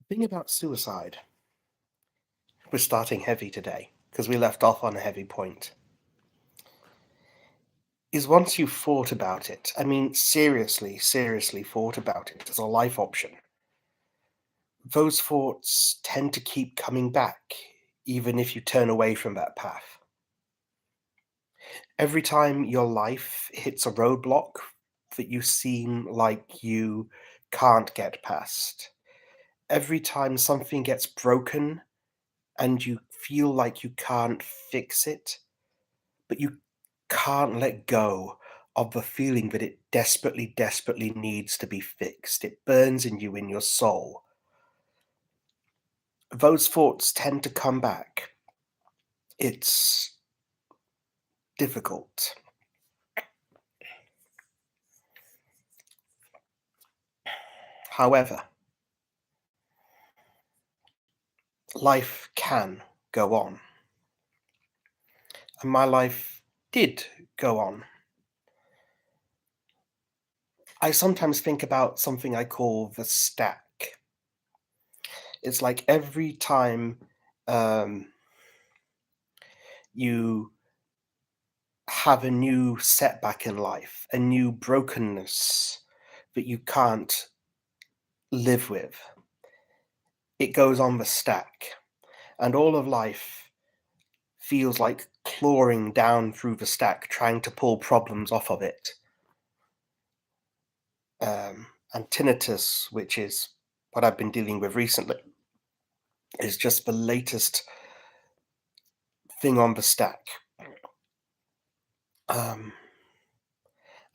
The thing about suicide, we're starting heavy today because we left off on a heavy point, is once you've thought about it, I mean, seriously thought about it as a life option, those thoughts tend to keep coming back, even if you turn away from that path. Every time your life hits a roadblock that you seem like you can't get past, every time something gets broken and you feel like you can't fix it, but you can't let go of the feeling that it desperately needs to be fixed. It burns in you in your soul. Those thoughts tend to come back. It's difficult. However, life can go on. And my life did go on. I sometimes think about something I call the stack. It's like every time um, you have a new setback in life, a new brokenness that you can't live with, it goes on the stack. And all of life feels like clawing down through the stack, trying to pull problems off of it. And tinnitus, which is what I've been dealing with recently, is just the latest thing on the stack. Um,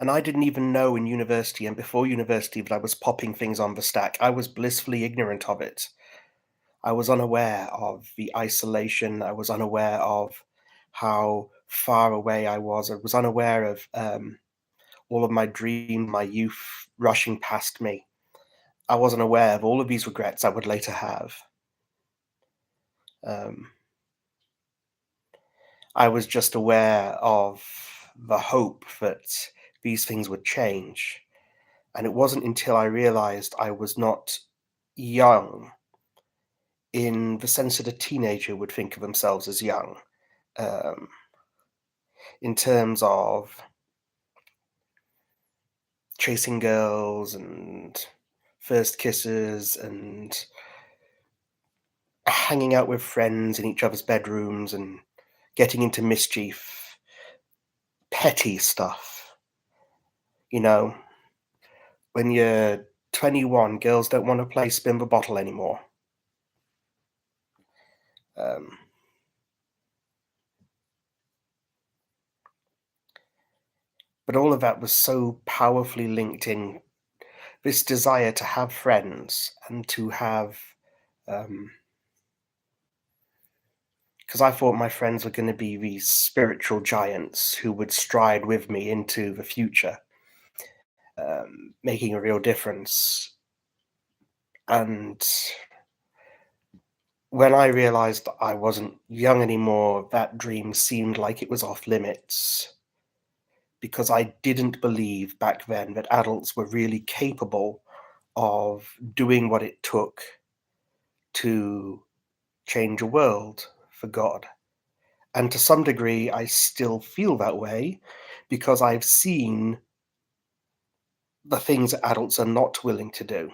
and I didn't even know in university and before university that I was popping things on the stack. I was blissfully ignorant of it. I was unaware of the isolation. I was unaware of how far away I was. I was unaware of all of my dreams, my youth rushing past me. I wasn't aware of all of these regrets I would later have. Um, I was just aware of the hope that these things would change. And it wasn't until I realized I was not young in the sense that a teenager would think of themselves as young, um, in terms of chasing girls and first kisses and hanging out with friends in each other's bedrooms and getting into mischief, petty stuff. You know, when you're 21, girls don't want to play spin the bottle anymore. Um, but all of that was so powerfully linked in this desire to have friends and to have, because I thought my friends were going to be these spiritual giants who would stride with me into the future, making a real difference. And when I realized that I wasn't young anymore, that dream seemed like it was off limits because I didn't believe back then that adults were really capable of doing what it took to change a world for God. And to some degree, I still feel that way because I've seen the things that adults are not willing to do.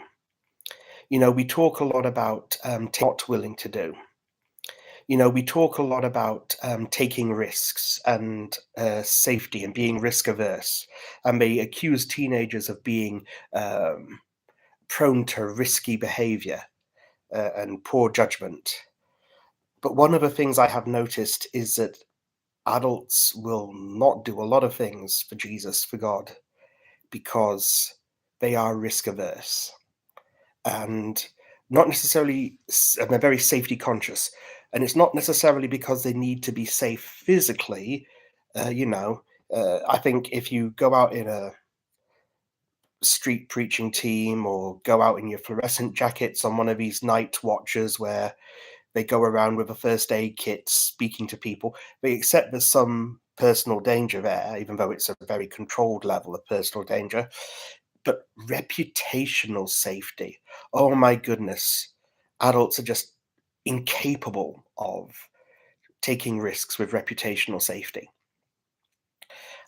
You know, we talk a lot about not willing to do. You know, we talk a lot about taking risks and safety and being risk averse. And they accuse teenagers of being prone to risky behavior and poor judgment. But one of the things I have noticed is that adults will not do a lot of things for Jesus, for God, because they are risk averse and not necessarily, and they're very safety conscious. And it's not necessarily because they need to be safe physically. You know, I think if you go out in a street preaching team or go out in your fluorescent jackets on one of these night watches where they go around with a first aid kit speaking to people, they accept there's some personal danger there, even though it's a very controlled level of personal danger. But reputational safety, oh my goodness. Adults are just incapable of taking risks with reputational safety.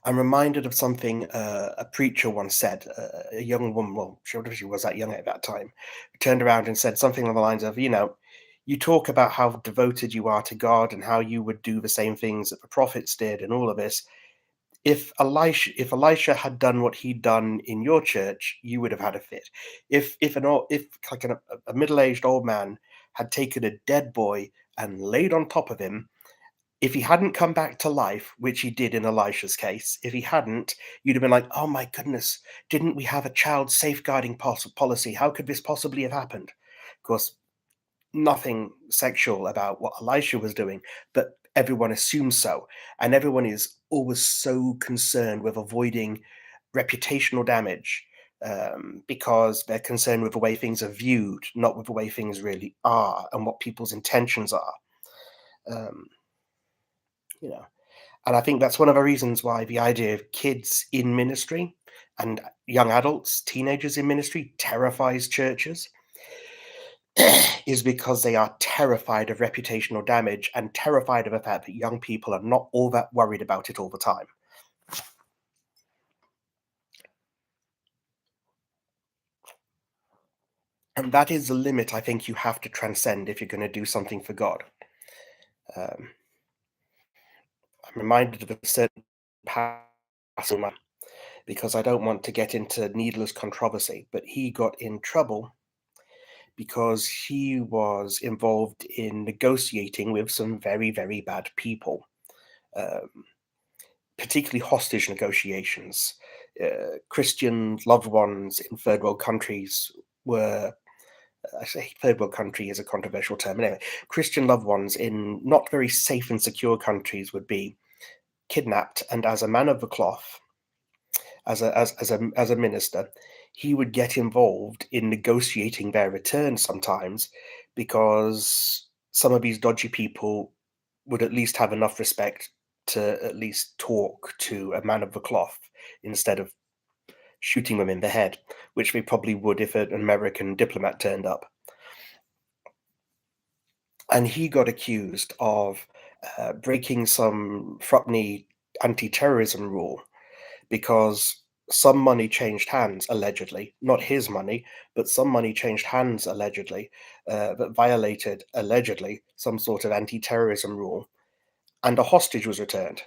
I'm reminded of something a preacher once said. A young woman, well, she was that young at that time, turned around and said something along the lines of, you talk about how devoted you are to God and how you would do the same things that the prophets did and all of this. If Elisha had done what he'd done in your church, you would have had a fit. If like a middle-aged old man had taken a dead boy and laid on top of him, if he hadn't come back to life, which he did in Elisha's case, if he hadn't, you'd have been like, "Oh my goodness, didn't we have a child safeguarding policy? How could this possibly have happened?" Of course, nothing sexual about what Elisha was doing, but everyone assumes so. And everyone is always so concerned with avoiding reputational damage, because they're concerned with the way things are viewed, not with the way things really are and what people's intentions are. Um, you know, and I think that's one of the reasons why the idea of kids in ministry and young adults, teenagers in ministry terrifies churches, is because they are terrified of reputational damage and terrified of the fact that young people are not all that worried about it all the time. And that is the limit I think you have to transcend if you're going to do something for God. Um, I'm reminded of a certain pastor, because I don't want to get into needless controversy, but he got in trouble because he was involved in negotiating with some very, very bad people, um, particularly hostage negotiations. Christian loved ones in third world countries were, I say third world country is a controversial term. Anyway, Christian loved ones in not very safe and secure countries would be kidnapped, and as a man of the cloth, as a minister, he would get involved in negotiating their return sometimes, because some of these dodgy people would at least have enough respect to at least talk to a man of the cloth instead of shooting them in the head, which they probably would if an American diplomat turned up. And he got accused of breaking some Threepenny anti-terrorism rule, because some money changed hands allegedly, not his money, but some money changed hands allegedly, that violated allegedly some sort of anti-terrorism rule, and a hostage was returned.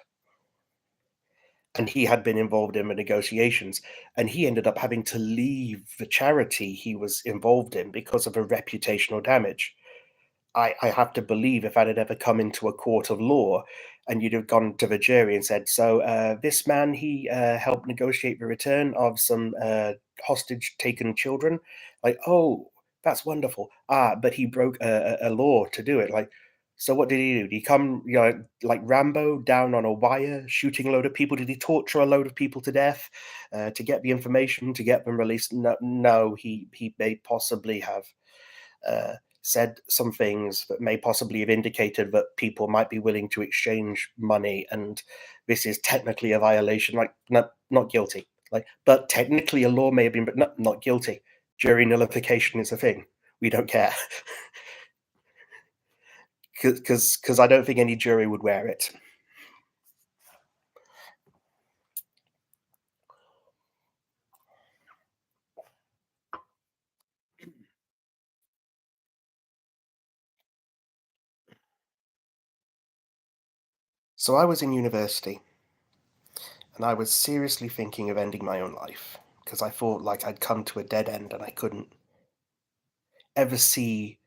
And he had been involved in the negotiations, and he ended up having to leave the charity he was involved in because of a reputational damage. I have to believe if that had ever come into a court of law and you'd have gone to the jury and said, so this man, he helped negotiate the return of some hostage taken children. Like, oh, that's wonderful. Ah, but he broke a law to do it. Like, so what did he do? Did he come, like Rambo down on a wire, shooting a load of people? Did he torture a load of people to death to get the information, to get them released? No, no, he may possibly have uh, said some things that may possibly have indicated that people might be willing to exchange money, and this is technically a violation. Like, no, not guilty. Like, but technically a law may have been, but no, not guilty. Jury nullification is a thing. We don't care, because I don't think any jury would wear it. So I was in university, and I was seriously thinking of ending my own life because I thought like I'd come to a dead end and I couldn't ever see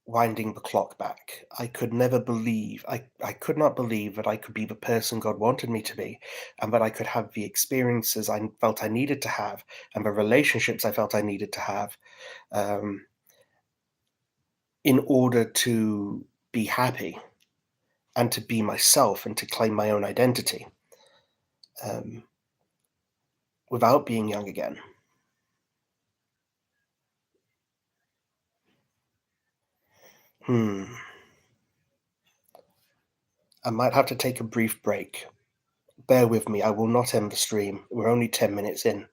winding the clock back. I could not believe that I could be the person God wanted me to be, and that I could have the experiences I felt I needed to have, and the relationships I felt I needed to have, um, in order to be happy and to be myself and to claim my own identity, um, without being young again. Hmm. I might have to take a brief break. Bear with me, I will not end the stream. We're only 10 minutes in.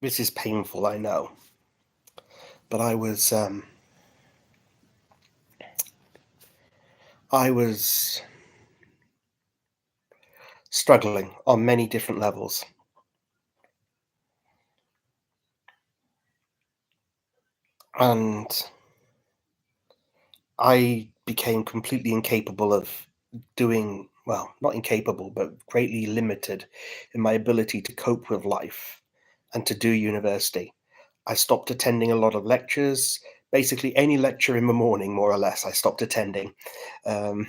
This is painful, I know, but I was struggling on many different levels, and I became completely incapable of doing well, not incapable, but greatly limited in my ability to cope with life and to do university. I stopped attending a lot of lectures. Basically, any lecture in the morning, more or less, I stopped attending um,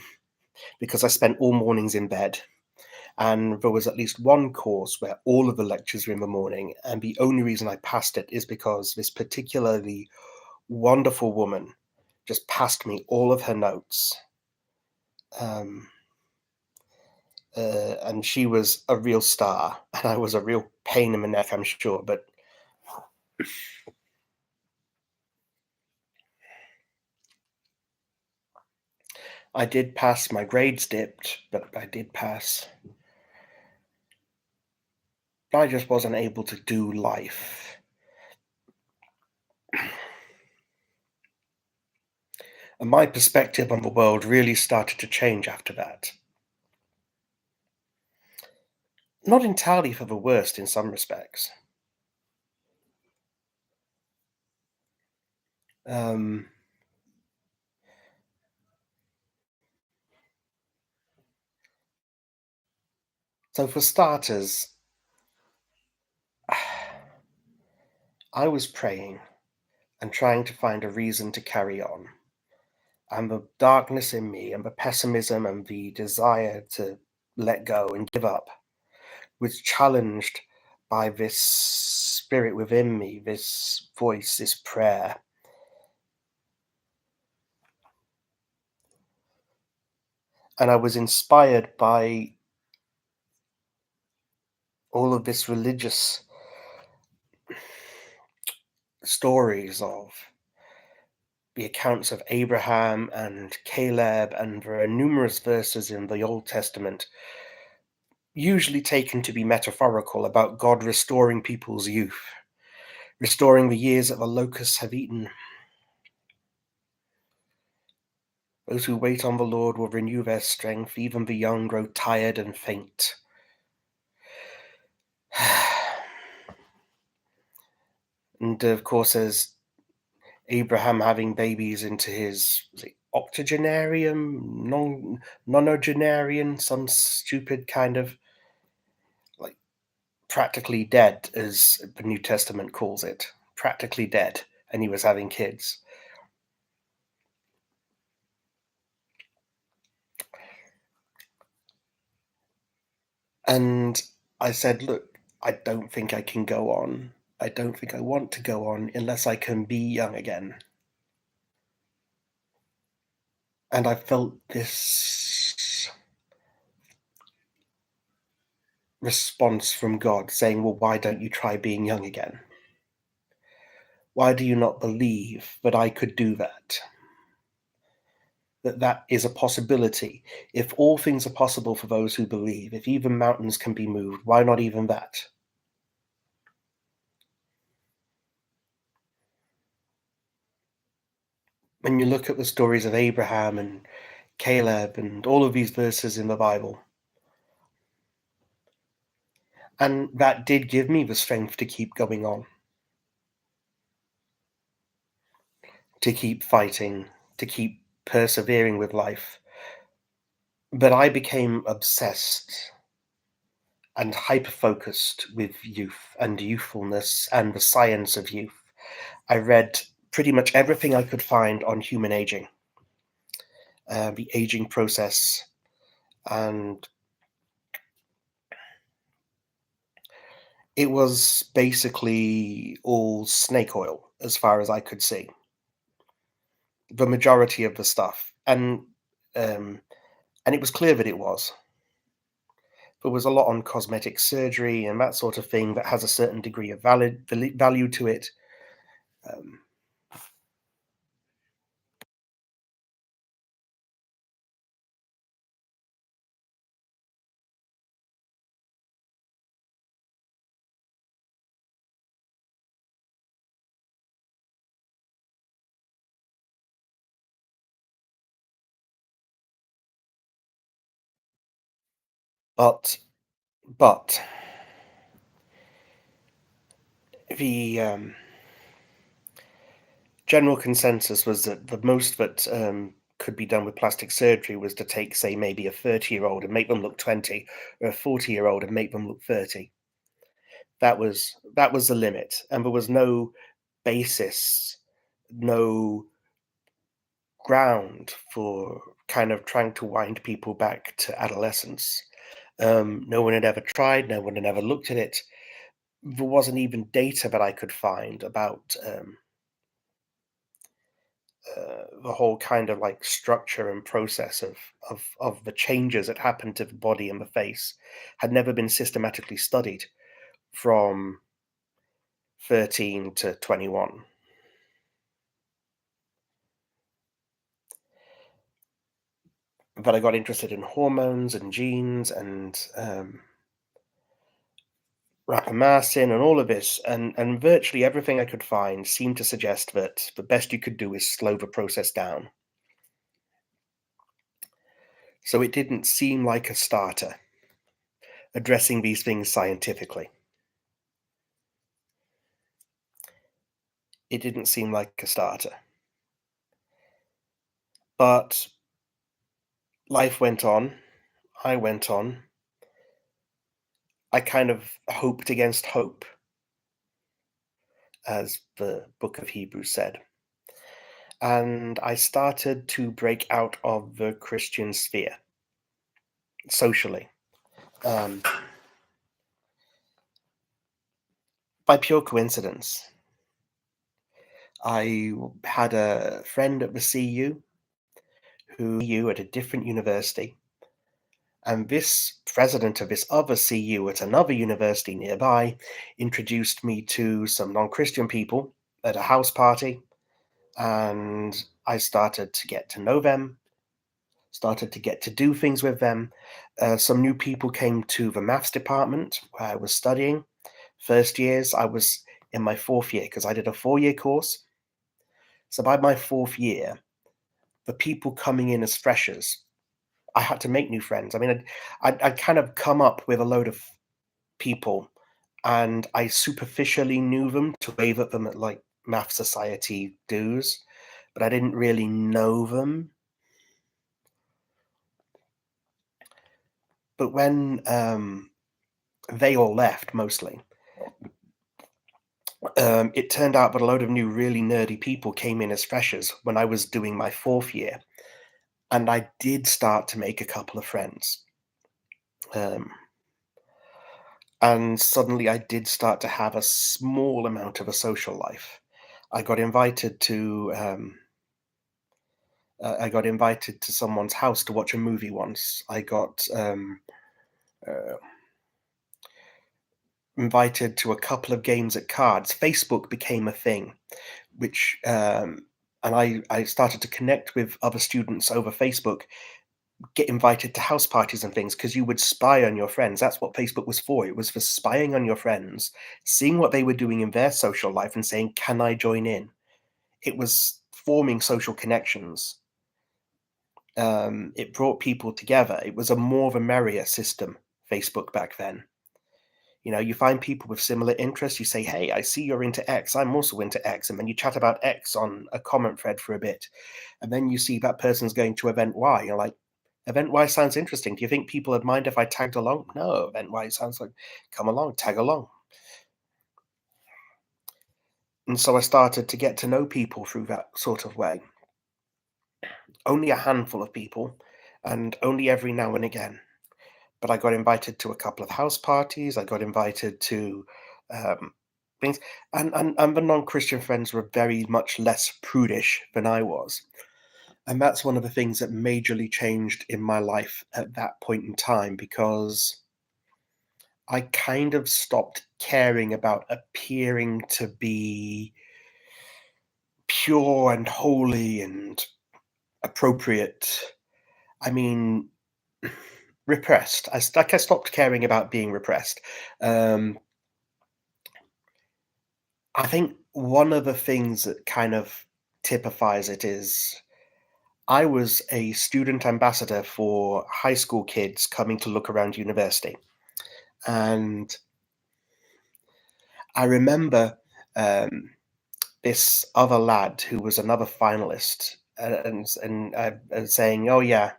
because I spent all mornings in bed. And there was at least one course where all of the lectures were in the morning, and the only reason I passed it is because this particularly wonderful woman just passed me all of her notes. Um, and she was a real star, and I was a real pain in the neck, I'm sure. But I did pass. My grades dipped, but I did pass. I just wasn't able to do life. And my perspective on the world really started to change after that. Not entirely for the worst in some respects. Um, so, for starters, I was praying and trying to find a reason to carry on. And the darkness in me, and the pessimism, and the desire to let go and give up was challenged by this spirit within me, this voice, this prayer. And I was inspired by all of this religious stories of the accounts of Abraham and Caleb, and there are numerous verses in the Old Testament, usually taken to be metaphorical, about God restoring people's youth, restoring the years that the locusts have eaten. Those who wait on the Lord will renew their strength, even the young grow tired and faint. And of course, there's Abraham having babies into his, was it octogenarian, nonagenarian, some stupid kind of, like, practically dead, as the New Testament calls it, practically dead, and he was having kids. And I said, look, I don't think I can go on. I don't think I want to go on unless I can be young again. And I felt this response from God saying, well, why don't you try being young again? Why do you not believe that I could do that? That is a possibility. If all things are possible for those who believe, if even mountains can be moved, why not even that? When you look at the stories of Abraham and Caleb and all of these verses in the Bible, and that did give me the strength to keep going on, to keep fighting, to keep persevering with life. But I became obsessed and hyper-focused with youth and youthfulness and the science of youth. I read pretty much everything I could find on human aging, the aging process, and it was basically all snake oil as far as I could see. The majority of the stuff, um, and it was clear that it was. There was a lot on cosmetic surgery and that sort of thing that has a certain degree of value to it. Um, But but the general consensus was that the most that could be done with plastic surgery was to take, say, maybe a 30-year-old and make them look 20, or a 40-year-old and make them look 30. That was the limit, and there was no basis, no ground for kind of trying to wind people back to adolescence. No one had ever tried, no one had ever looked at it. There wasn't even data that I could find about the whole kind of like structure and process of the changes that happen to the body and the face had never been systematically studied from 13 to 21. But I got interested in hormones and genes and rapamycin and all of this, and virtually everything I could find seemed to suggest that the best you could do is slow the process down. So it didn't seem like a starter addressing these things scientifically. It didn't seem like a starter. But life went on. I went on. I kind of hoped against hope, as the book of Hebrews said. And I started to break out of the Christian sphere socially. Um, by pure coincidence, had a friend at the CU who at a different university, and this president of this other CU at another university nearby introduced me to some non-Christian people at a house party, and I started to get to know them, started to get to do things with them. Some new people came to the maths department where I was studying. First years, I was in my fourth year because I did a 4-year course. So by my fourth year, the people coming in as freshers, I had to make new friends. I mean, I'd kind of come up with a load of people, and I superficially knew them to wave at them at like math society dues, but I didn't really know them. But when they all left, mostly, it turned out that a load of new, really nerdy people came in as freshers when I was doing my fourth year, and I did start to make a couple of friends. Um, and suddenly, I did start to have a small amount of a social life. I got invited to I got invited to someone's house to watch a movie once. I got uh, invited to a couple of games at cards. Facebook became a thing, which and I started to connect with other students over Facebook, get invited to house parties and things because you would spy on your friends. That's what Facebook was for. It was for spying on your friends, seeing what they were doing in their social life and saying, "Can I join in?" It was forming social connections. It brought people together. It was a more of a merrier system, Facebook back then. You know, you find people with similar interests. You say, "Hey, I see you're into X. I'm also into X," and then you chat about X on a comment thread for a bit, and then you see that person's going to event Y. You're like, "Event Y sounds interesting. Do you think people would mind if I tagged along?" No, event Y sounds like, "Come along, tag along." And so I started to get to know people through that sort of way. Only a handful of people, and only every now and again. But I got invited to a couple of house parties. I got invited to um, things, and the non-Christian friends were very much less prudish than I was, and that's one of the things that majorly changed in my life at that point in time because I kind of stopped caring about appearing to be pure and holy and appropriate. I mean, repressed. I stopped caring about being repressed. Um, I think one of the things that kind of typifies it is I was a student ambassador for high school kids coming to look around university, and I remember, um, this other lad who was another finalist, and saying, "Oh, yeah,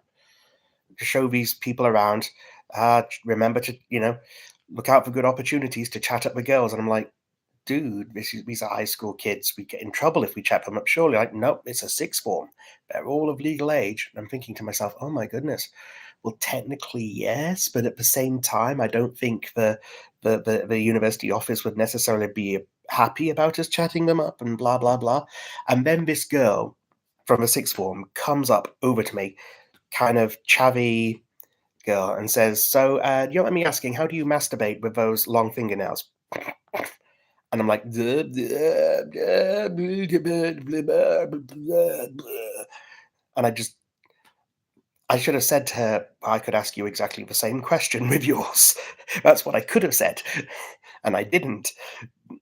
to show these people around, remember to, look out for good opportunities to chat up with girls." And I'm like, dude, these are high school kids. We get in trouble if we chat them up. Surely, like, nope, it's a sixth form. They're all of legal age. And I'm thinking to myself, oh my goodness. Well, technically, yes, but at the same time, I don't think the university office would necessarily be happy about us chatting them up and blah blah blah. And then this girl from a sixth form comes up over to me, kind of chavvy girl, and says, "So, you don't mind me asking, how do you masturbate with those long fingernails?" And I'm like, "Duh, duh, duh, blah, blah, blah, blah, blah, blah." And I should have said to her, I could ask you exactly the same question with yours. That's what I could have said. And I didn't.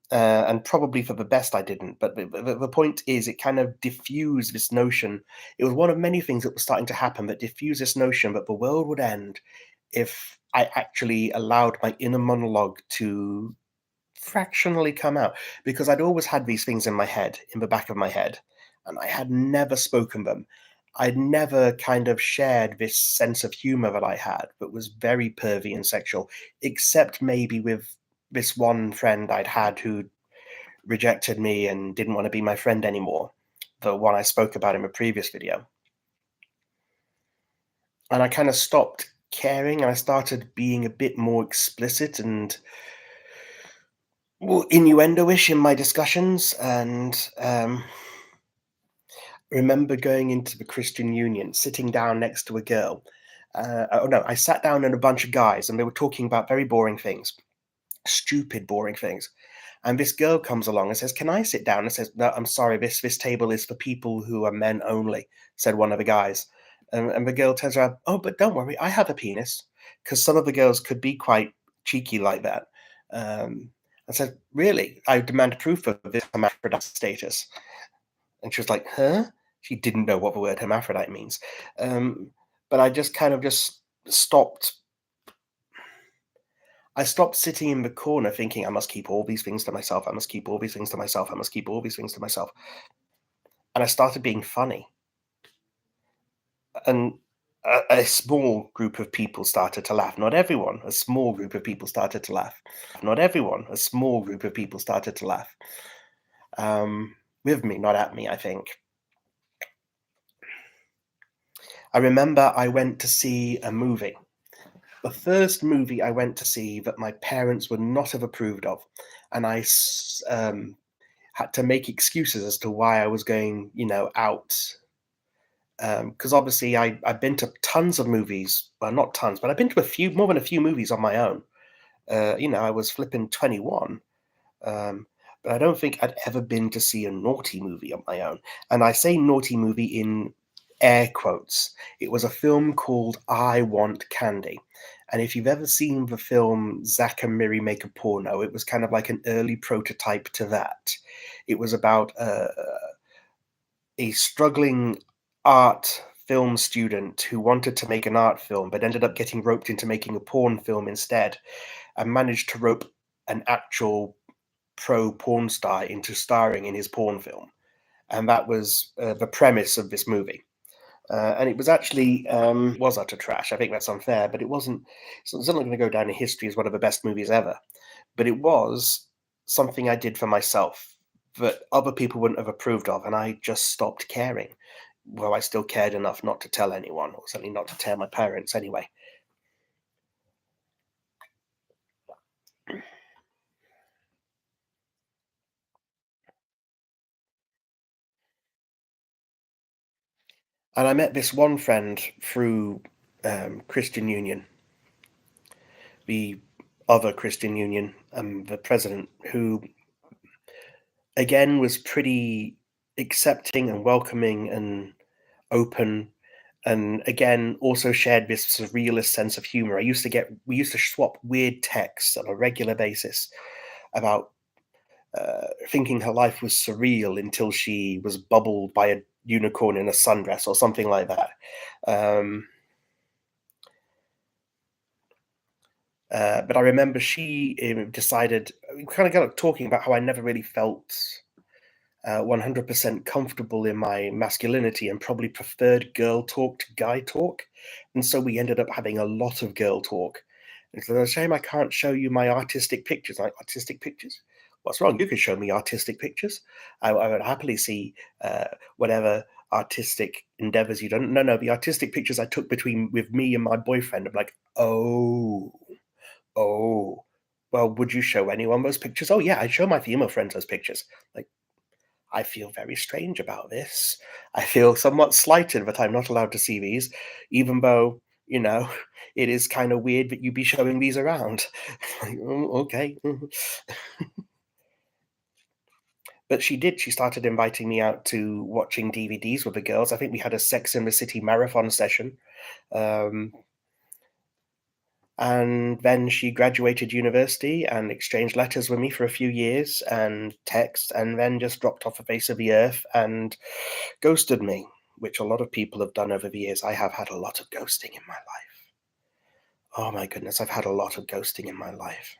And probably for the best, I didn't. But the point is, it kind of diffused this notion. It was one of many things that was starting to happen that diffused this notion that the world would end if I actually allowed my inner monologue to fractionally come out, because I'd always had these things in my head, in the back of my head, and I had never spoken them. I'd never kind of shared this sense of humor that I had that was very pervy and sexual, except maybe with this one friend I'd had who rejected me and didn't want to be my friend anymore, the one I spoke about in a previous video. And I kind of stopped caring and I started being a bit more explicit and, well, innuendo-ish in my discussions, and remember going into the Christian Union, sitting down next to a girl. Oh no, I sat down and a bunch of guys, and they were talking about very boring things, stupid, boring things. And this girl comes along and says, "Can I sit down?" And says, "No, I'm sorry. This table is for people who are men only," said one of the guys. And the girl turns around, "Oh, but don't worry, I have a penis," because some of the girls could be quite cheeky like that. I said, "Really? I demand proof of this hermaphrodite status." And she was like, "Huh?" She didn't know what the word hermaphrodite means. Um, but I just kind of just stopped. I stopped sitting in the corner thinking, I must keep all these things to myself. I must keep all these things to myself. I must keep all these things to myself. And I started being funny. And a small group of people started to laugh. Not everyone, a small group of people started to laugh. Not everyone, a small group of people started to laugh. With me, not at me, I think. I remember I went to see a movie. The first movie I went to see that my parents would not have approved of, and had to make excuses as to why I was going, out. Because obviously I've been to tons of movies. Well, not tons, but I've been to more than a few movies on my own. I was flipping 21. Um, but I don't think I'd ever been to see a naughty movie on my own. And I say naughty movie in air quotes. It was a film called I Want Candy. And if you've ever seen the film Zack and Miri Make a Porno, it was kind of like an early prototype to that. It was about a struggling art film student who wanted to make an art film but ended up getting roped into making a porn film instead, and managed to rope an actual pro porn star into starring in his porn film. And that was the premise of this movie. And it was actually was utter trash. I think that's unfair, but it wasn't. So it's not going to go down in history as one of the best movies ever. But it was something I did for myself that other people wouldn't have approved of, and I just stopped caring. Well, I still cared enough not to tell anyone, or certainly not to tell my parents anyway. And I met this one friend through Christian Union, the other Christian Union, the president, who again was pretty accepting and welcoming and open, and again also shared this surrealist sense of humor. We used to swap weird texts on a regular basis about thinking her life was surreal until she was bubbled by a unicorn in a sundress or something like that. Um, but I remember she decided we kind of got talking about how I never really felt 100% comfortable in my masculinity and probably preferred girl talk to guy talk. And so we ended up having a lot of girl talk. It's a shame I can't show you my artistic pictures. Like, artistic pictures? What's wrong? You can show me artistic pictures. I would happily see whatever artistic endeavors you done. No, no, the artistic pictures I took between with me and my boyfriend. I'm like, oh, oh. Well, would you show anyone those pictures? Oh yeah, I show my female friends those pictures. Like, I feel very strange about this. I feel somewhat slighted that I'm not allowed to see these, even though, you know, it is kind of weird that you be showing these around. Like, "Oh, okay." Mhm. But she did. She started inviting me out to watching DVDs with the girls. I think we had a Sex in the City marathon session. Um, and then she graduated university and exchanged letters with me for a few years and text, and then just dropped off the face of the earth and ghosted me, which a lot of people have done over the years. I have had a lot of ghosting in my life. Oh my goodness, I've had a lot of ghosting in my life.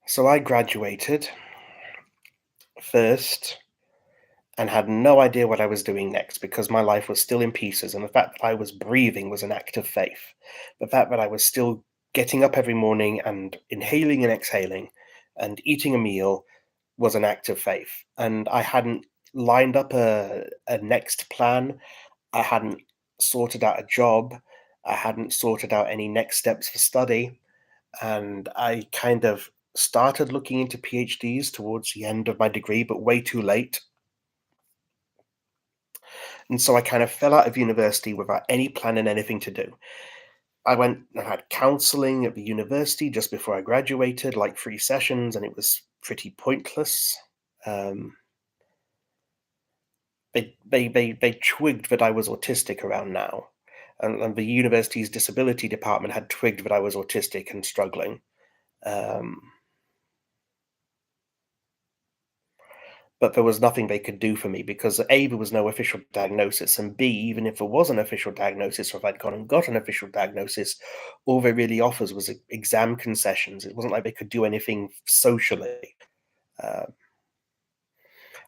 So I graduated first and had no idea what I was doing next because my life was still in pieces. And the fact that I was breathing was an act of faith. The fact that I was still getting up every morning and inhaling and exhaling and eating a meal was an act of faith. And I hadn't lined up a next plan. I hadn't sorted out a job. I hadn't sorted out any next steps for study. And I kind of started looking into PhDs towards the end of my degree, but way too late. And so I kind of fell out of university without any plan and anything to do. I went and had counseling at the university just before I graduated, like 3 sessions, and it was pretty pointless. Um, they twigged that I was autistic around now, and the university's disability department had twigged that I was autistic and struggling. Um, but there was nothing they could do for me because A, there was no official diagnosis, and B, even if there was an official diagnosis, or if I'd gone and got an official diagnosis, all they really offers was exam concessions. It wasn't like they could do anything socially. Uh,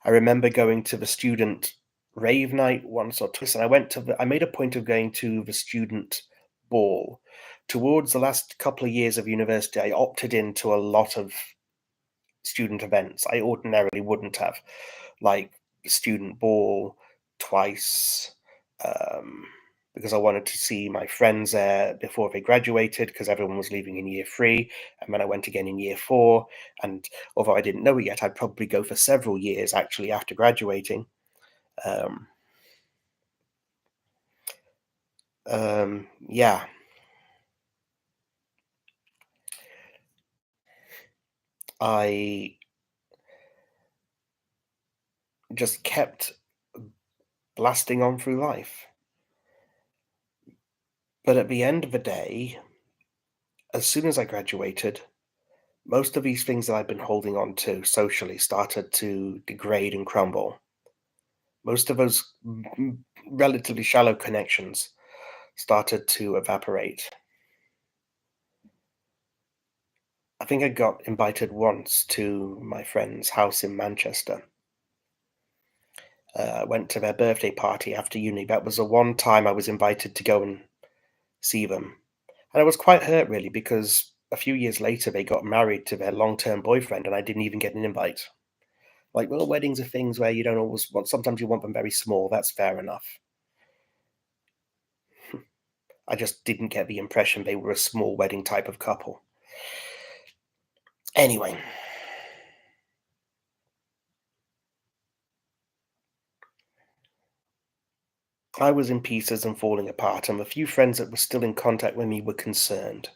I remember going to the student rave night once or twice, and I made a point of going to the student ball. Towards the last couple of years of university, I opted into a lot of student events I ordinarily wouldn't have, like the student ball twice, um, because I wanted to see my friends there before they graduated, because everyone was leaving in year three, and then I went again in year four. And although I didn't know it yet, I'd probably go for several years actually after graduating. Um, yeah, I just kept blasting on through life. But at the end of the day, as soon as I graduated, most of these things that I've been holding on to socially started to degrade and crumble. Most of those relatively shallow connections started to evaporate. I think I got invited once to my friend's house in Manchester. Went to their birthday party after uni. That was the one time I was invited to go and see them. And I was quite hurt, really, because a few years later they got married to their long term boyfriend, and I didn't even get an invite. Like, well, weddings are things where you don't always want, sometimes you want them very small. That's fair enough. I just didn't get the impression they were a small wedding type of couple. Anyway, I was in pieces and falling apart, and the few friends that were still in contact with me were concerned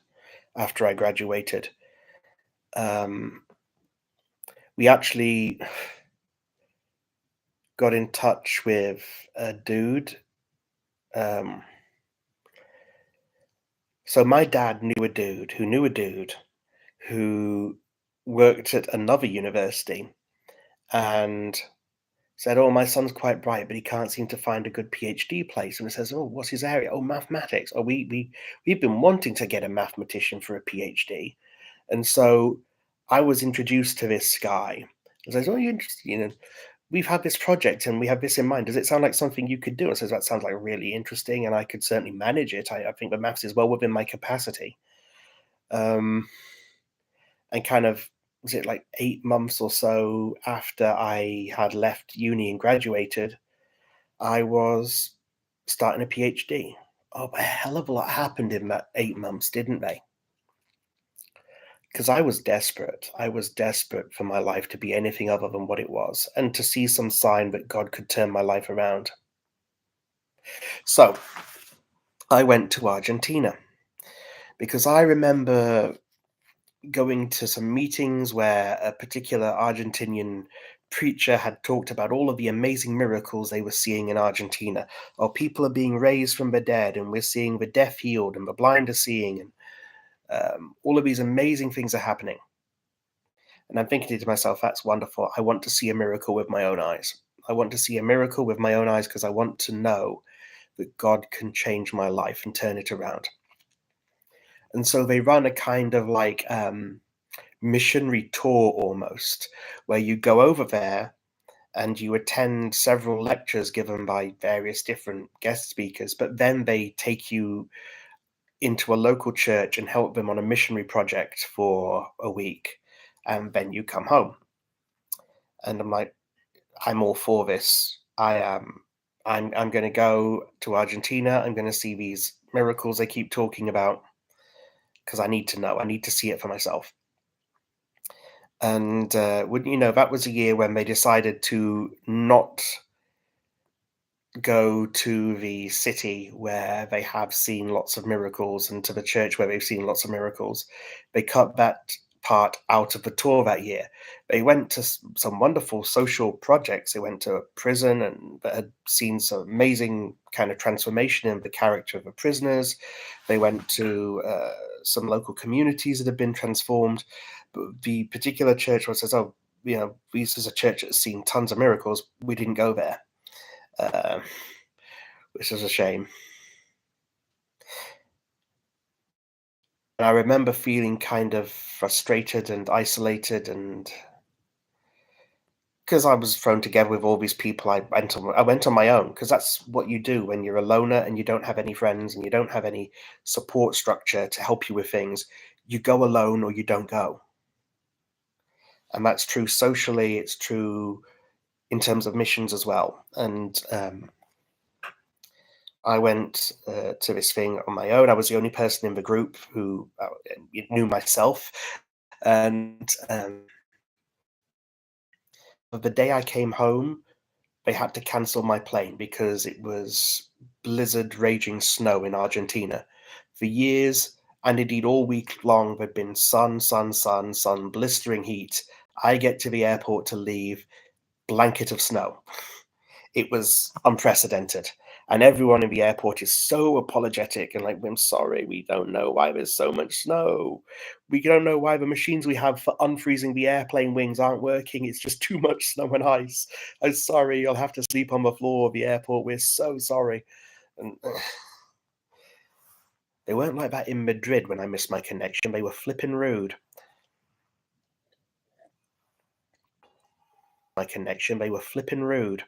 after I graduated. Um, we actually got in touch with a dude. Um, so my dad knew a dude who knew a dude who worked at another university and said, "Oh, my son's quite bright, but he can't seem to find a good PhD place." And it says, "Oh, what's his area? Oh, mathematics. Oh, we've been wanting to get a mathematician for a PhD." And so I was introduced to this guy. I says, "Oh, you interested? We've had this project and we have this in mind. Does it sound like something you could do?" I says, "That sounds like really interesting, and I could certainly manage it. I think the maths is well within my capacity." Um, and kind of was it like 8 months or so after I had left uni and graduated, I was starting a PhD. Oh, a hell of a lot happened in that 8 months, didn't they? Because I was desperate. I was desperate for my life to be anything other than what it was, and to see some sign that God could turn my life around. So I went to Argentina because I remember going to some meetings where a particular Argentinian preacher had talked about all of the amazing miracles they were seeing in Argentina. Oh, people are being raised from the dead, and we're seeing the deaf healed, and the blind are seeing, and all of these amazing things are happening. And I'm thinking to myself, that's wonderful. I want to see a miracle with my own eyes. I want to see a miracle with my own eyes because I want to know that God can change my life and turn it around. And so they run a kind of like missionary tour almost, where you go over there and you attend several lectures given by various different guest speakers, but then they take you into a local church and help them on a missionary project for a week, and then you come home. And I'm like, I'm all for this. I am. I'm going to go to Argentina. I'm going to see these miracles they keep talking about because I need to know. I need to see it for myself. And wouldn't you know, that was a year when they decided to not go to the city where they have seen lots of miracles and to the church where they've seen lots of miracles. They cut that part out of the tour that year. They went to some wonderful social projects. They went to a prison and that had seen some amazing kind of transformation in the character of the prisoners. They went to some local communities that had been transformed. But the particular church where it says, "Oh, this is a church that's seen tons of miracles. We didn't go there." Uh, which is a shame. And I remember feeling kind of frustrated and isolated, and because I was thrown together with all these people, I went on my own because that's what you do when you're a loner and you don't have any friends and you don't have any support structure to help you with things. You go alone or you don't go, and that's true socially. It's true in terms of missions as well. And I went to this thing on my own. I was the only person in the group who knew myself. And the day I came home, they had to cancel my plane because it was blizzard, raging snow in Argentina. For years, and indeed all week long, there'd been sun, sun, sun, sun, blistering heat. I get to the airport to leave, blanket of snow. It was unprecedented. And everyone in the airport is so apologetic and like, "I'm sorry, we don't know why there's so much snow. We don't know why the machines we have for unfreezing the airplane wings aren't working. It's just too much snow and ice. I'm sorry, you'll have to sleep on the floor of the airport. We're so sorry." And they weren't like that in Madrid when I missed my connection. They were flipping rude. My connection, they were flipping rude.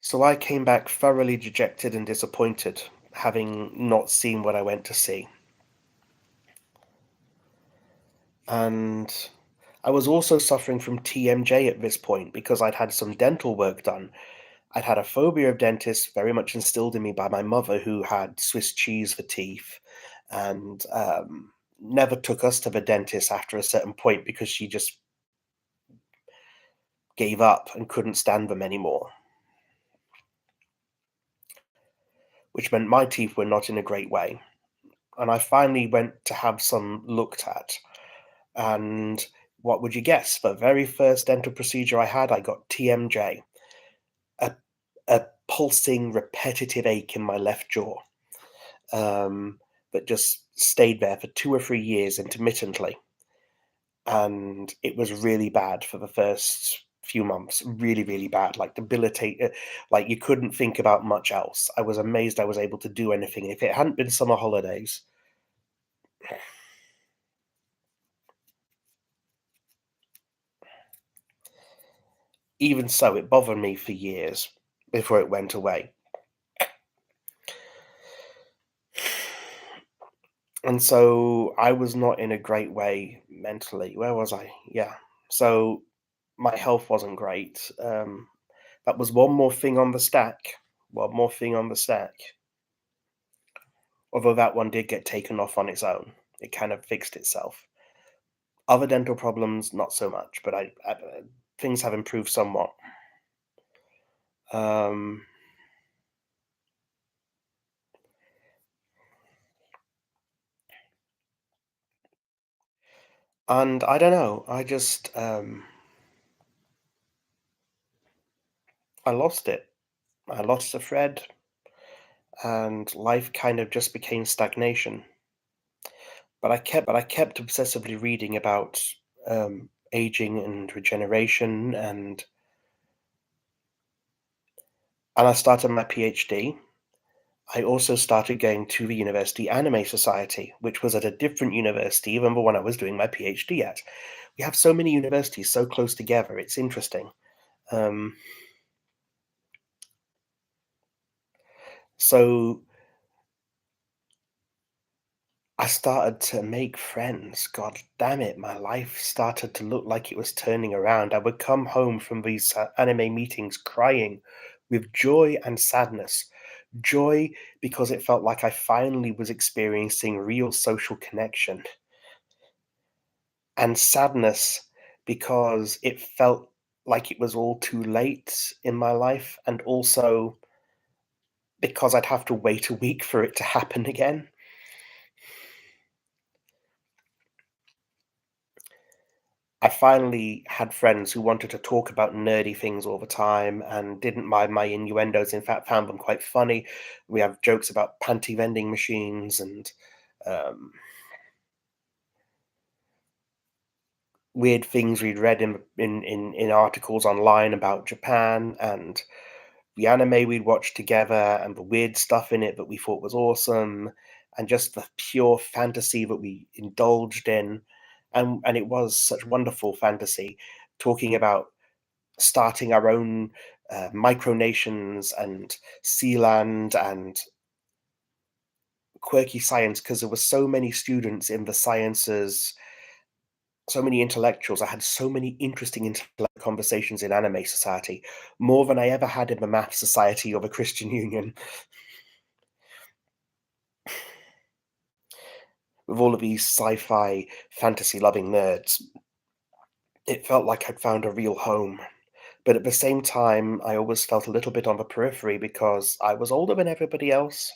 So I came back thoroughly dejected and disappointed, having not seen what I went to see. And I was also suffering from TMJ at this point because I'd had some dental work done. I'd had a phobia of dentists very much instilled in me by my mother, who had Swiss cheese for teeth and never took us to the dentist after a certain point because she just gave up and couldn't stand them anymore. which meant my teeth were not in a great way. And I finally went to have some looked at. And what would you guess? The very first dental procedure I had, I got TMJ, a, a pulsing, repetitive ache in my left jaw that just stayed there for 2 or 3 years intermittently. And it was really bad for the first few months. Really, really bad. Like debilitating. Like you couldn't think about much else. I was amazed I was able to do anything. If it hadn't been summer holidays, even so, it bothered me for years before it went away. And so I was not in a great way mentally. Where was I? Yeah. So my health wasn't great. That was one more thing on the stack. One more thing on the stack. Although that one did get taken off on its own. It kind of fixed itself. Other dental problems, not so much, but things have improved somewhat. Um, and I don't know. I lost it. I lost the thread, and life kind of just became stagnation. But I kept obsessively reading about aging and regeneration, and I started my PhD. I also started going to the University Anime Society, which was at a different university than the one I was doing my PhD at. We have so many universities so close together. It's interesting. Um, so I started to make friends. God damn it, my life started to look like it was turning around. I would come home from these anime meetings crying with joy and sadness. Joy because it felt like I finally was experiencing real social connection, and sadness because it felt like it was all too late in my life, and also because I'd have to wait a week for it to happen again. I finally had friends who wanted to talk about nerdy things all the time and didn't mind my innuendos. In fact, found them quite funny. We have jokes about panty vending machines and um, weird things we'd read in articles online about Japan, and the anime we'd watched together and the weird stuff in it that we thought was awesome, and just the pure fantasy that we indulged in. And it was such wonderful fantasy, talking about starting our own micronations and Sealand and quirky science, because there were so many students in the sciences, so many intellectuals. I had so many interesting intellectual conversations in Anime Society, more than I ever had in the Math Society or the Christian Union, with all of these sci-fi fantasy loving nerds. It felt like I'd found a real home. But at the same time, I always felt a little bit on the periphery because I was older than everybody else,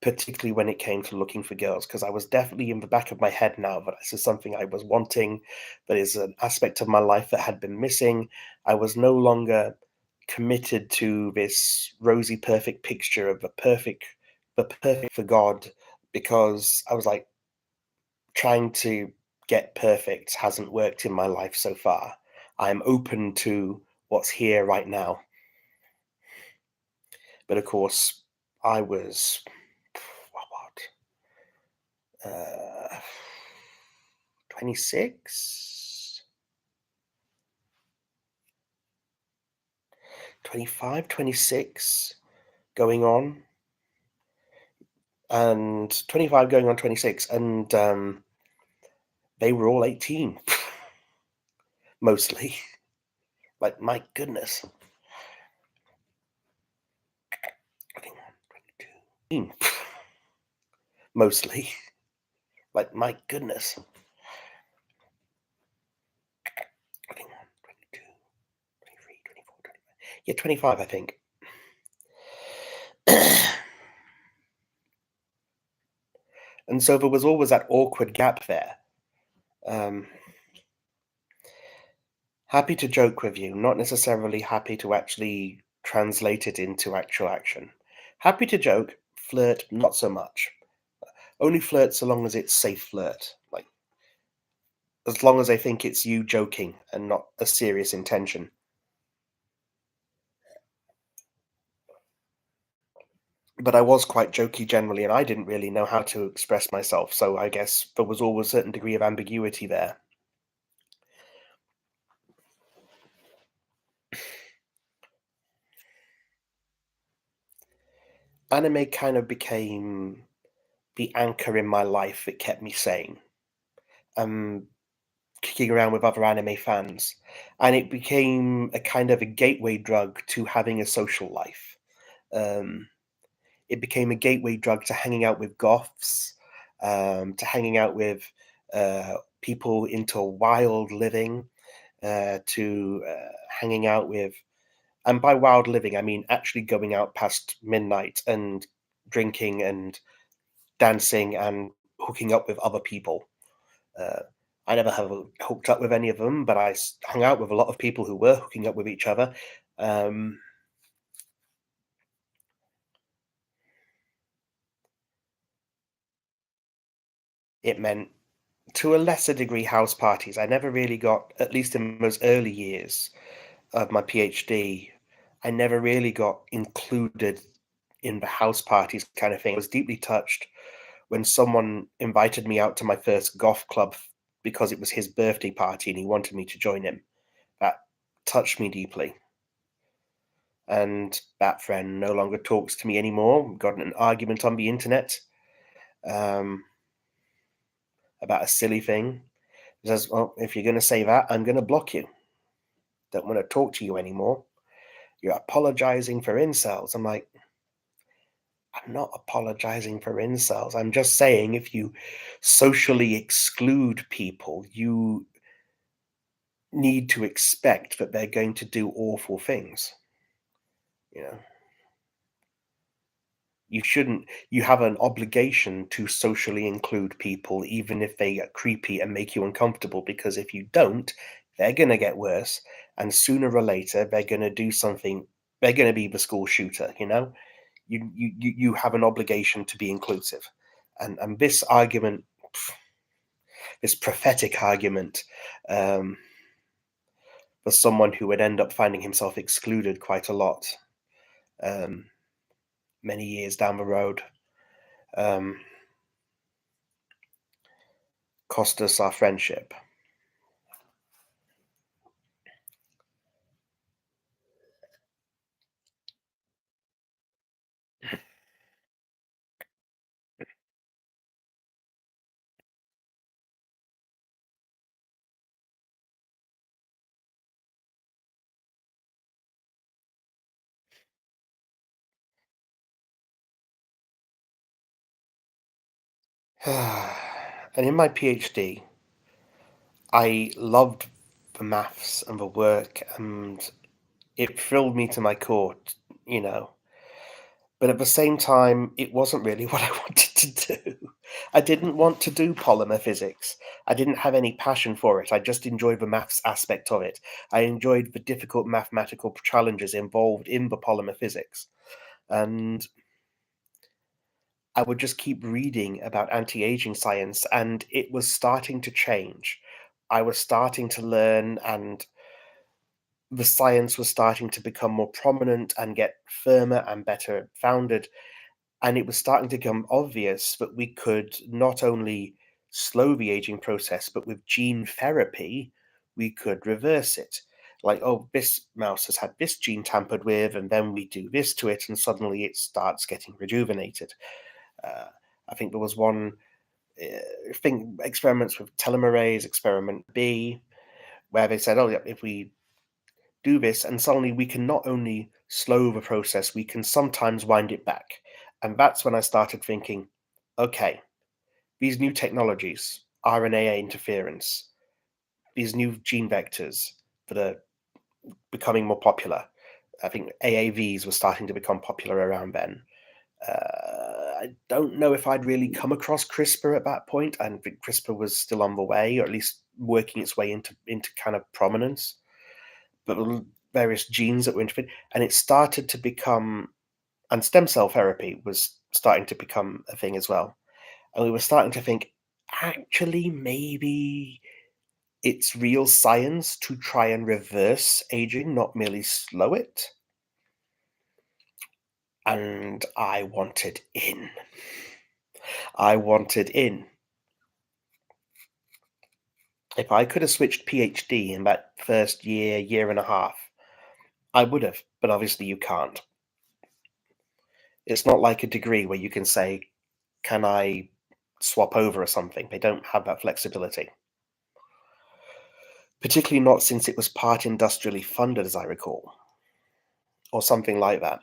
particularly when it came to looking for girls, because I was definitely in the back of my head now that this is something I was wanting, that is an aspect of my life that had been missing. I was no longer committed to this rosy, perfect picture of the perfect for God, because I was like, trying to get perfect hasn't worked in my life so far. I'm open to what's here right now. But of course, I was what, 26, 25, 26 going on, and 25 going on 26, and they were all 18, mostly. Like, my goodness. 21, 22, mostly. Like, my goodness. 21, 22, 23, 24, 25. Yeah, 25, I think. And so there was always that awkward gap there. Um, Happy to joke with you, not necessarily happy to actually translate it into actual action. Happy to joke, flirt, not so much. Only flirt so long as it's safe flirt. Like, as long as I think it's you joking and not a serious intention. But I was quite jokey generally, and I didn't really know how to express myself, so I guess there was always a certain degree of ambiguity there. Anime kind of became the anchor in my life that kept me sane. Um, Kicking around with other anime fans, and it became a kind of a gateway drug to having a social life. Um, it became a gateway drug to hanging out with goths, to hanging out with people into wild living, to hanging out with, and by wild living, I mean actually going out past midnight and drinking and dancing and hooking up with other people. Uh, I never have hooked up with any of them, but hung out with a lot of people who were hooking up with each other. Um, it meant, to a lesser degree, house parties. I never really got, at least in those early years of my PhD, I never really got included in the house parties kind of thing. I was deeply touched when someone invited me out to my first golf club because it was his birthday party and he wanted me to join him. That touched me deeply. And that friend no longer talks to me anymore. We got in an argument on the internet um, about a silly thing. He says, "Well, if you're going to say that, I'm going to block you. Don't want to talk to you anymore. You're apologizing for incels." I'm like, I'm not apologizing for incels. I'm just saying if you socially exclude people, you need to expect that they're going to do awful things. You know, you have an obligation to socially include people, even if they are creepy and make you uncomfortable, because if you don't, they're going to get worse. And sooner or later, they're going to do something. They're going to be the school shooter, you know? You have an obligation to be inclusive. And this argument, this prophetic argument, um, for someone who would end up finding himself excluded quite a lot um, many years down the road, um, cost us our friendship. And in my PhD, I loved the maths and the work, and it thrilled me to my core, you know. But at the same time, it wasn't really what I wanted to do. I didn't want to do polymer physics. I didn't have any passion for it. I just enjoyed the maths aspect of it. I enjoyed the difficult mathematical challenges involved in the polymer physics. And I would just keep reading about anti-aging science, and it was starting to change. I was starting to learn, and the science was starting to become more prominent and get firmer and better founded. And it was starting to become obvious that we could not only slow the aging process, but with gene therapy, we could reverse it. Like, oh, this mouse has had this gene tampered with, and then we do this to it, and suddenly it starts getting rejuvenated. Uh, I think there was one thing, experiments with telomerase, experiment B, where they said, oh, yeah, if we do this, and suddenly we can not only slow the process, we can sometimes wind it back. And that's when I started thinking, okay, these new technologies, RNA interference, these new gene vectors that are becoming more popular. I think AAVs were starting to become popular around then. I don't know if I'd really come across CRISPR at that point, and CRISPR was still on the way, or at least working its way into kind of prominence. But various genes that were interfered, and it started to become, and stem cell therapy was starting to become a thing as well. And we were starting to think, actually, maybe it's real science to try and reverse aging, not merely slow it. And I wanted in. I wanted in. If I could have switched PhD in that first year, year and a half, I would have, but obviously you can't. It's not like a degree where you can say, can I swap over or something? They don't have that flexibility. Particularly not since it was part industrially funded, as I recall, or something like that.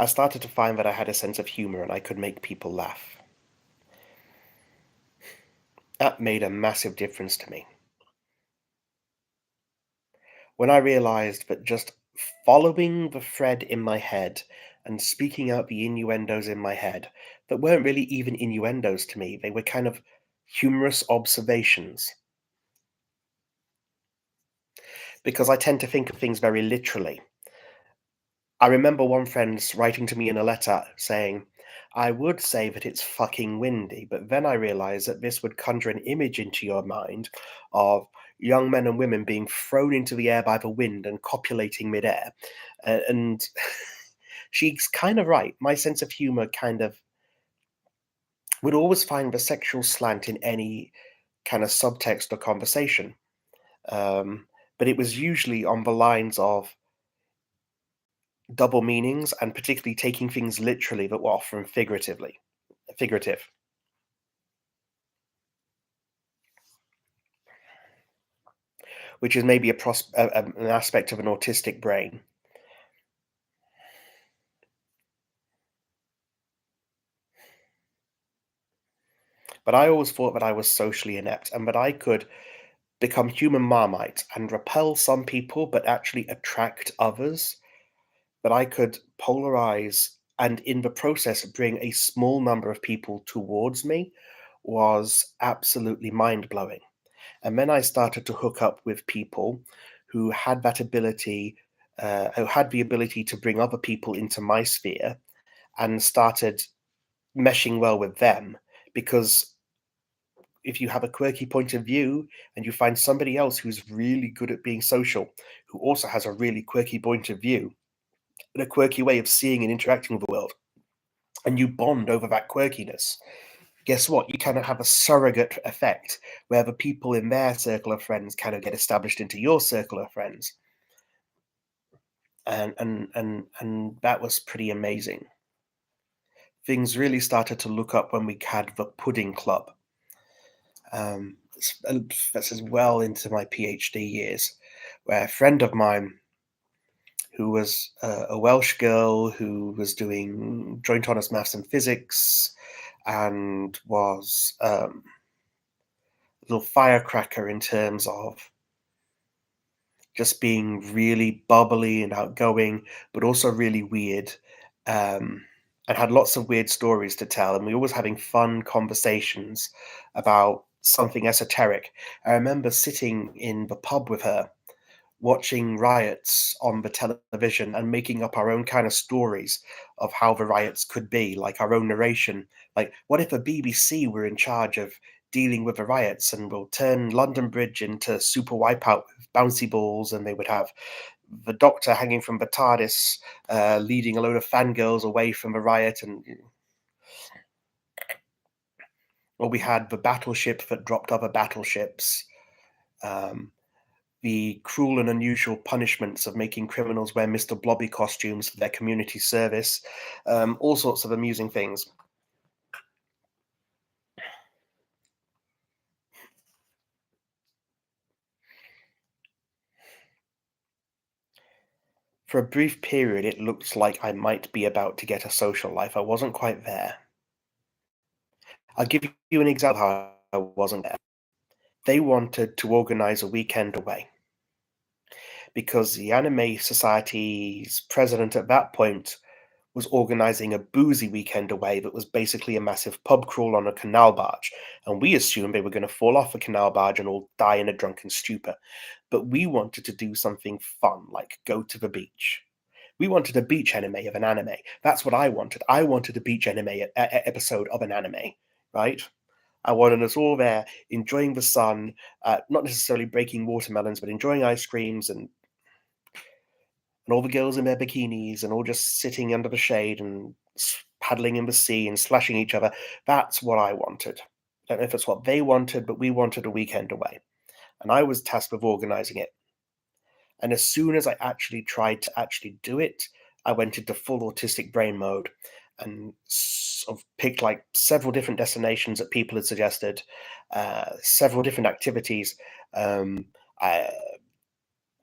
I started to find that I had a sense of humor and I could make people laugh. That made a massive difference to me. When I realized that just following the thread in my head and speaking out the innuendos in my head that weren't really even innuendos to me, they were kind of humorous observations. Because I tend to think of things very literally. I remember one friend writing to me in a letter saying, I would say that it's fucking windy, but then I realized that this would conjure an image into your mind of young men and women being thrown into the air by the wind and copulating midair. And she's kind of right. My sense of humor kind of would always find the sexual slant in any kind of subtext or conversation. Um, but it was usually on the lines of double meanings and particularly taking things literally but were often figurative, which is maybe an aspect of an autistic brain. But I always thought that I was socially inept and that I could become human marmite and repel some people but actually attract others, that I could polarize and in the process bring a small number of people towards me was absolutely mind blowing. And then I started to hook up with people who had that ability, who had the ability to bring other people into my sphere, and started meshing well with them. Because if you have a quirky point of view and you find somebody else who's really good at being social, who also has a really quirky point of view and a quirky way of seeing and interacting with the world, and you bond over that quirkiness, guess what? You kind of have a surrogate effect where the people in their circle of friends kind of get established into your circle of friends. And that was pretty amazing. Things really started to look up when we had the pudding club. That's as well into my PhD years, where a friend of mine who was a Welsh girl who was doing joint honours maths and physics and was a little firecracker in terms of just being really bubbly and outgoing, but also really weird, um, and had lots of weird stories to tell. And we were always having fun conversations about something esoteric. I remember sitting in the pub with her, watching riots on the television and making up our own kind of stories of how the riots could be, like our own narration. Like, what if the BBC were in charge of dealing with the riots and will turn London Bridge into super wipeout with bouncy balls, and they would have the Doctor hanging from the TARDIS, leading a load of fangirls away from the riot, and or we had the battleship that dropped other battleships. Um, the cruel and unusual punishments of making criminals wear Mr. Blobby costumes for their community service, all sorts of amusing things. For a brief period, it looked like I might be about to get a social life. I wasn't quite there. I'll give you an example how I wasn't there. They wanted to organize a weekend away because the Anime Society's president at that point was organizing a boozy weekend away that was basically a massive pub crawl on a canal barge. And we assumed they were going to fall off a canal barge and all die in a drunken stupor. But we wanted to do something fun, like go to the beach. We wanted a beach anime of an anime. That's what I wanted. I wanted a beach anime episode of an anime, right? I wanted us all there enjoying the sun, not necessarily breaking watermelons, but enjoying ice creams and all the girls in their bikinis and all just sitting under the shade and paddling in the sea and slashing each other. That's what I wanted. I don't know if it's what they wanted, but we wanted a weekend away. And I was tasked with organizing it. And as soon as I actually tried to actually do it, I went into full autistic brain mode and sort of picked like several different destinations that people had suggested, several different activities. Um, I,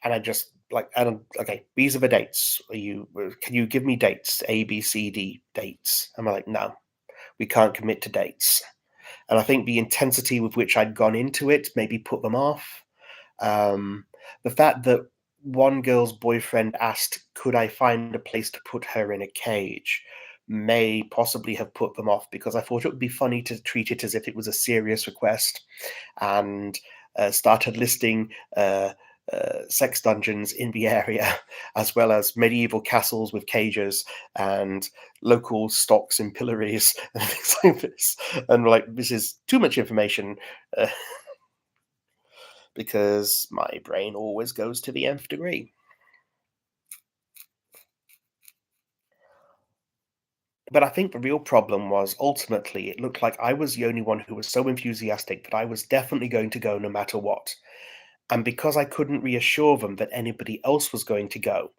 and I just like, okay, these are the dates. Can you give me dates? A, B, C, D dates. And I'm like, no, we can't commit to dates. And I think the intensity with which I'd gone into it maybe put them off. Um, the fact that one girl's boyfriend asked, could I find a place to put her in a cage, may possibly have put them off because I thought it would be funny to treat it as if it was a serious request and started listing sex dungeons in the area, as well as medieval castles with cages and local stocks and pillories and things like this. And we're like, this is too much information. Uh, because my brain always goes to the nth degree. But I think the real problem was ultimately it looked like I was the only one who was so enthusiastic that I was definitely going to go no matter what. And because I couldn't reassure them that anybody else was going to go,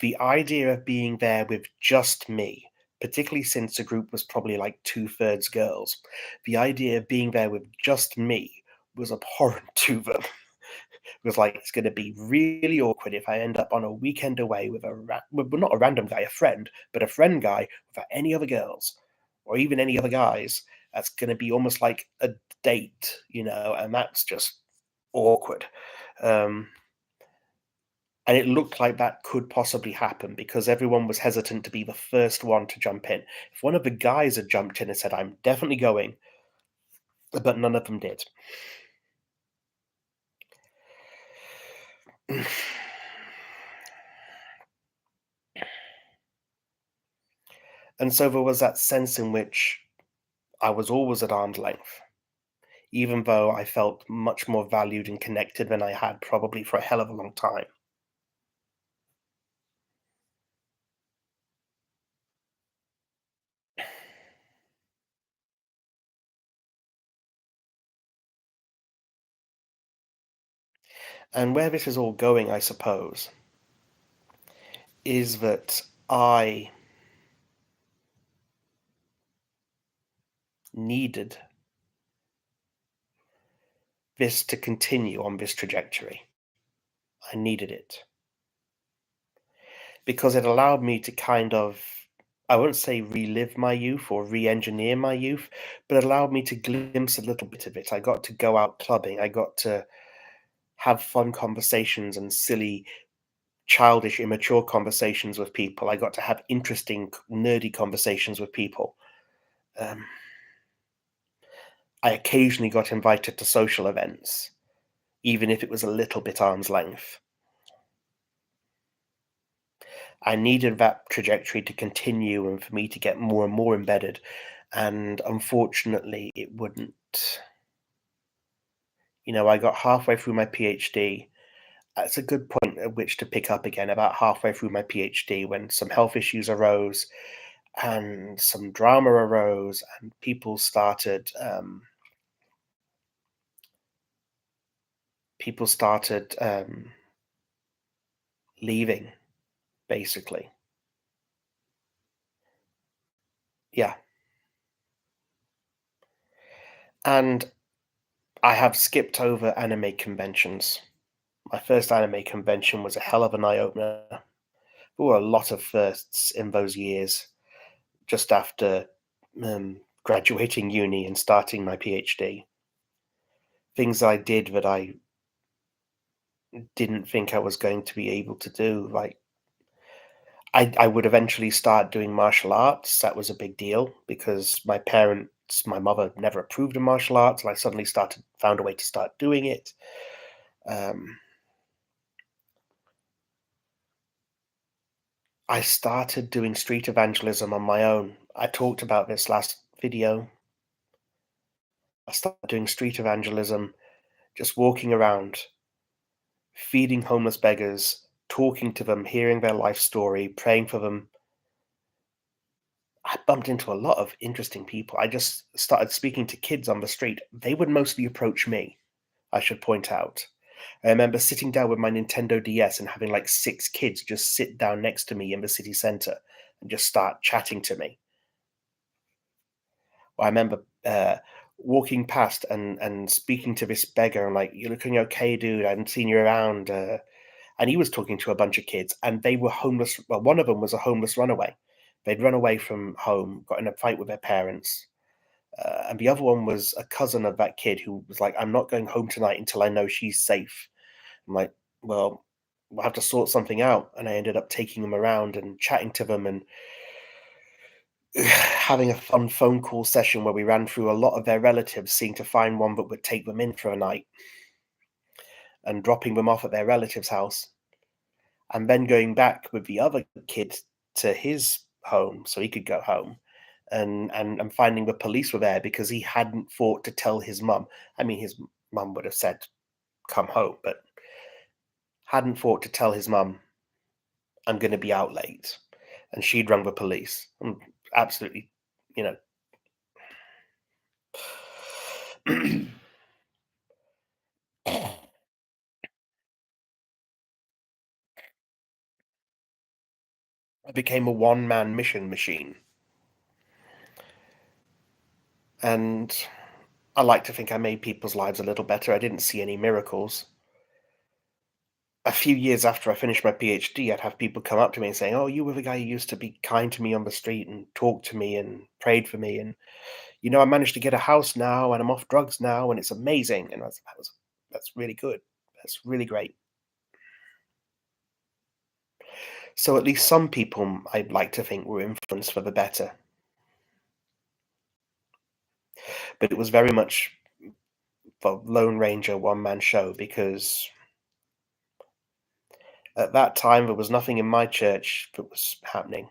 the idea of being there with just me, particularly since the group was probably like two-thirds girls, the idea of being there with just me was abhorrent to them. Was like, it's going to be really awkward if I end up on a weekend away with well, not a random guy, a friend, but a friend guy without any other girls or even any other guys. That's going to be almost like a date, and that's just awkward. Um, and it looked like that could possibly happen because everyone was hesitant to be the first one to jump in. If one of the guys had jumped in and said, I'm definitely going, but none of them did. And so there was that sense in which I was always at arm's length, even though I felt much more valued and connected than I had probably for a hell of a long time. And where this is all going, I suppose, is that I needed this to continue on this trajectory. I needed it because it allowed me to kind of, I won't say relive my youth or re engineer my youth, but it allowed me to glimpse a little bit of it. I got to go out clubbing. I got to have fun conversations and silly childish, immature conversations with people. I got to have interesting, nerdy conversations with people. Um, I occasionally got invited to social events, even if it was a little bit arm's length. I needed that trajectory to continue and for me to get more and more embedded. And unfortunately, it wouldn't. I got halfway through my PhD. That's a good point at which to pick up again, about halfway through my PhD, when some health issues arose and some drama arose, and people started leaving, basically. Yeah, and I have skipped over anime conventions. My first anime convention was a hell of an eye opener. There were a lot of firsts in those years just after graduating uni and starting my PhD. Things I did that I didn't think I was going to be able to do. Like I would eventually start doing martial arts. That was a big deal because my mother never approved of martial arts, and I suddenly found a way to start doing it. Um, I started doing street evangelism on my own. I talked about this last video. I started doing street evangelism, just walking around, feeding homeless beggars, talking to them, hearing their life story, praying for them. I bumped into a lot of interesting people. I just started speaking to kids on the street. They would mostly approach me, I should point out. I remember sitting down with my Nintendo DS and having like 6 kids just sit down next to me in the city center and just start chatting to me. I remember walking past and speaking to this beggar and like, "You're looking okay, dude. I haven't seen you around." And he was talking to a bunch of kids, and they were homeless. Well, one of them was a homeless runaway. They'd run away from home, got in a fight with their parents, and the other one was a cousin of that kid who was like, "I'm not going home tonight until I know she's safe." I'm like, "Well, we'll have to sort something out." And I ended up taking them around and chatting to them and having a fun phone call session where we ran through a lot of their relatives, seeing to find one that would take them in for a night and dropping them off at their relative's house, and then going back with the other kid to his home so he could go home. And finding the police were there because he hadn't thought to tell his mum. I mean, his mum would have said, "Come home," but hadn't thought to tell his mum, "I'm going to be out late," and she'd rung the police. Absolutely, you know. I became a one-man mission machine, and I like to think I made people's lives a little better. I didn't see any miracles. A few years after I finished my PhD, I'd have people come up to me and saying, "Oh, you were the guy who used to be kind to me on the street and talked to me and prayed for me, and I managed to get a house now, and I'm off drugs now, and it's amazing." And that's really good. That's really great. So at least some people, I'd like to think, were influenced for the better, but it was very much the Lone Ranger one-man show because at that time there was nothing in my church that was happening.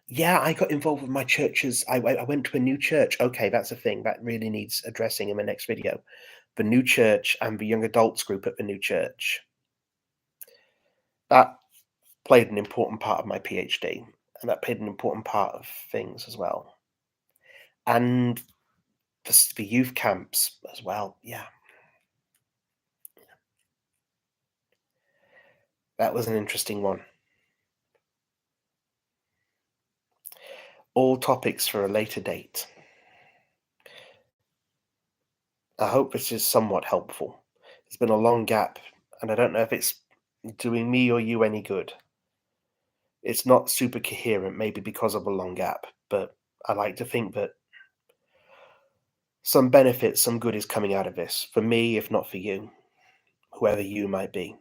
Yeah, I got involved with my churches. I went to a new church. Okay, that's a thing that really needs addressing in the next video. The new church and the young adults group at the new church. That played an important part of my PhD, and that played an important part of things as well. And the youth camps as well. Yeah, that was an interesting one. All topics for a later date. I hope this is somewhat helpful. It's been a long gap, and I don't know if it's doing me or you any good. It's not super coherent, maybe because of a long gap, but I like to think that some benefit, some good is coming out of this, for me, if not for you, whoever you might be.